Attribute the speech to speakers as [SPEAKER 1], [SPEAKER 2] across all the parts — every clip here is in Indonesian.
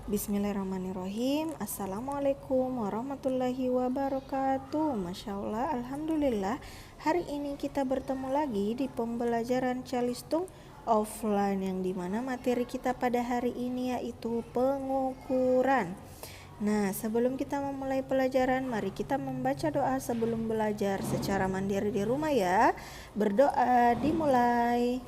[SPEAKER 1] Bismillahirrahmanirrahim. Assalamualaikum warahmatullahi wabarakatuh. Masya Allah, Alhamdulillah. Hari ini kita bertemu lagi di pembelajaran Calistung offline, yang dimana materi kita pada hari ini yaitu pengukuran. Nah, sebelum kita memulai pelajaran, mari kita membaca doa sebelum belajar secara mandiri di rumah ya. Berdoa dimulai.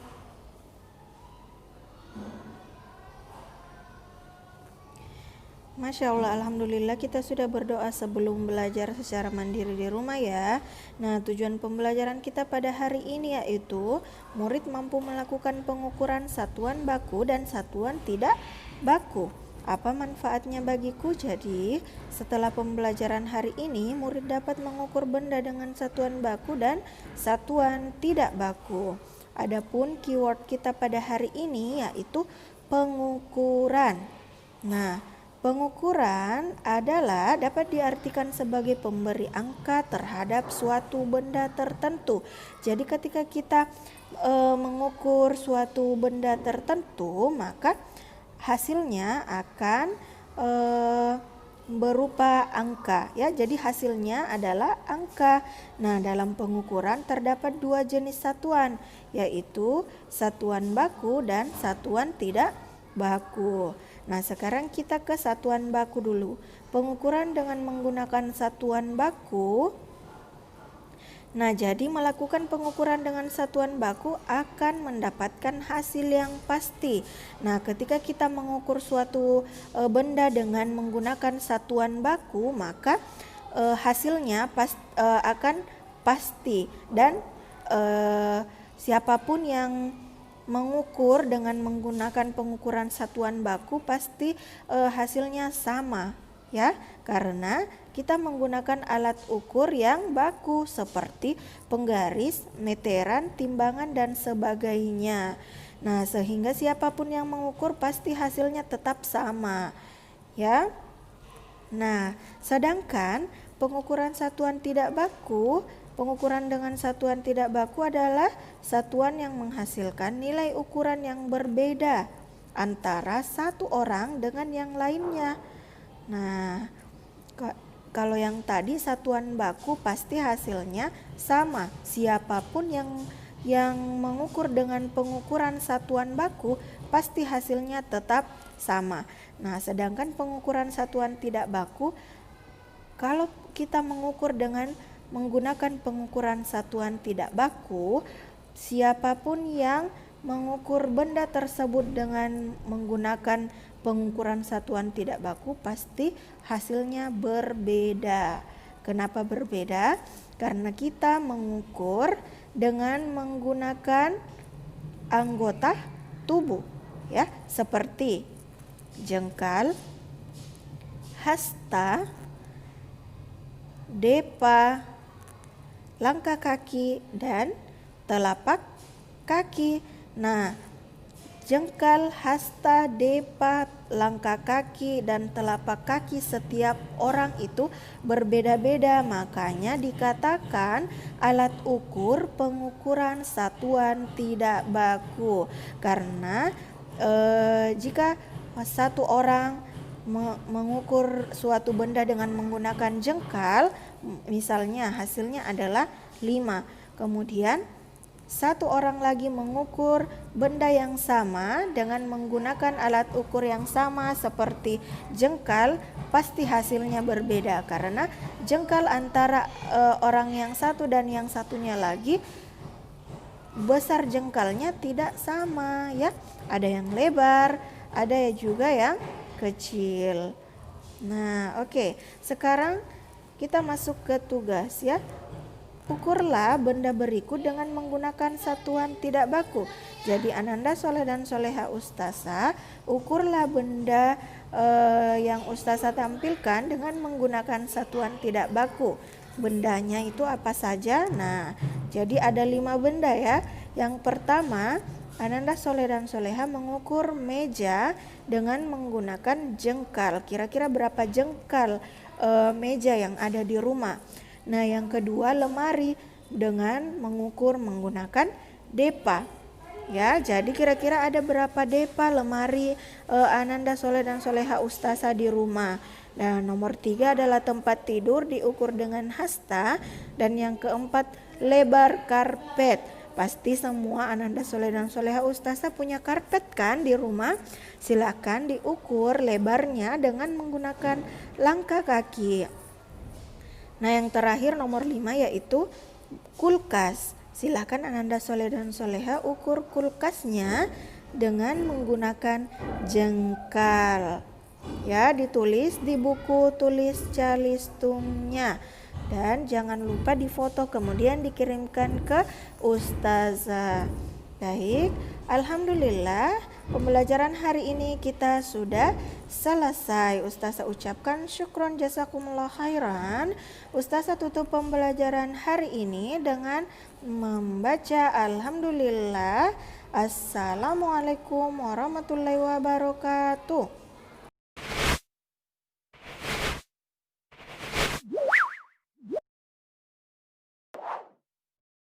[SPEAKER 1] Masya Allah, Alhamdulillah kita sudah berdoa sebelum belajar secara mandiri di rumah ya. Nah, tujuan pembelajaran kita pada hari ini yaitu murid mampu melakukan pengukuran satuan baku dan satuan tidak baku. Apa manfaatnya bagiku? Jadi, setelah pembelajaran hari ini, murid dapat mengukur benda dengan satuan baku dan satuan tidak baku. Adapun keyword kita pada hari ini yaitu pengukuran. Nah, pengukuran adalah dapat diartikan sebagai pemberi angka terhadap suatu benda tertentu. Jadi ketika kita mengukur suatu benda tertentu, maka hasilnya akan berupa angka ya. Jadi hasilnya adalah angka. Nah, dalam pengukuran terdapat dua jenis satuan, yaitu satuan baku dan satuan tidak baku. Nah, sekarang kita ke satuan baku dulu. Pengukuran dengan menggunakan satuan baku. Nah, jadi melakukan pengukuran dengan satuan baku akan mendapatkan hasil yang pasti. Nah, ketika kita mengukur suatu benda dengan menggunakan satuan baku, maka hasilnya akan pasti. Dan siapapun yang mengukur dengan menggunakan pengukuran satuan baku pasti hasilnya sama ya, karena kita menggunakan alat ukur yang baku seperti penggaris, meteran, timbangan dan sebagainya. Nah, sehingga siapapun yang mengukur pasti hasilnya tetap sama ya. Nah, sedangkan pengukuran satuan tidak baku, pengukuran dengan satuan tidak baku adalah satuan yang menghasilkan nilai ukuran yang berbeda antara satu orang dengan yang lainnya. Nah, kalau yang tadi satuan baku pasti hasilnya sama. Siapapun yang mengukur dengan pengukuran satuan baku pasti hasilnya tetap sama. Nah, sedangkan pengukuran satuan tidak baku, kalau kita mengukur dengan menggunakan pengukuran satuan tidak baku, siapapun yang mengukur benda tersebut dengan menggunakan pengukuran satuan tidak baku pasti hasilnya berbeda. Kenapa berbeda? Karena kita mengukur dengan menggunakan anggota tubuh ya, seperti jengkal, hasta, depa, langkah kaki dan telapak kaki. Nah, jengkal, hasta, depa, langkah kaki dan telapak kaki setiap orang itu berbeda-beda. Makanya dikatakan alat ukur pengukuran satuan tidak baku. Karena jika satu orang mengukur suatu benda dengan menggunakan jengkal, misalnya hasilnya adalah 5. Kemudian satu orang lagi mengukur benda yang sama dengan menggunakan alat ukur yang sama seperti jengkal, pasti hasilnya berbeda karena jengkal antara orang yang satu dan yang satunya lagi besar jengkalnya tidak sama ya. Ada yang lebar, ada juga yang kecil. Nah, oke. Sekarang kita masuk ke tugas ya. Ukurlah benda berikut dengan menggunakan satuan tidak baku. Jadi Ananda Soleh dan Soleha Ustazah, ukurlah benda yang Ustazah tampilkan dengan menggunakan satuan tidak baku. Bendanya itu apa saja? Nah, jadi ada 5 benda ya. Yang pertama, Ananda Soleh dan Soleha mengukur meja dengan menggunakan jengkal. Kira-kira berapa jengkal meja yang ada di rumah? Nah, yang kedua lemari dengan mengukur menggunakan depa. Ya, jadi kira-kira ada berapa depa lemari Ananda Soleh dan Soleha Ustazah di rumah. Nah, nomor 3 adalah tempat tidur diukur dengan hasta. Dan yang keempat, lebar karpet. Pasti semua Ananda Soleh dan Soleha Ustazah punya karpet kan di rumah. Silakan diukur lebarnya dengan menggunakan langkah kaki. Nah, yang terakhir nomor 5 yaitu kulkas. Silakan Ananda Soleh dan Soleha ukur kulkasnya dengan menggunakan jengkal. Ya, ditulis di buku tulis calistungnya. Dan jangan lupa difoto kemudian dikirimkan ke Ustazah. Baik, alhamdulillah pembelajaran hari ini kita sudah selesai. Ustazah ucapkan syukron jazakumullah khairan. Ustazah tutup pembelajaran hari ini dengan membaca alhamdulillah. Assalamualaikum warahmatullahi wabarakatuh.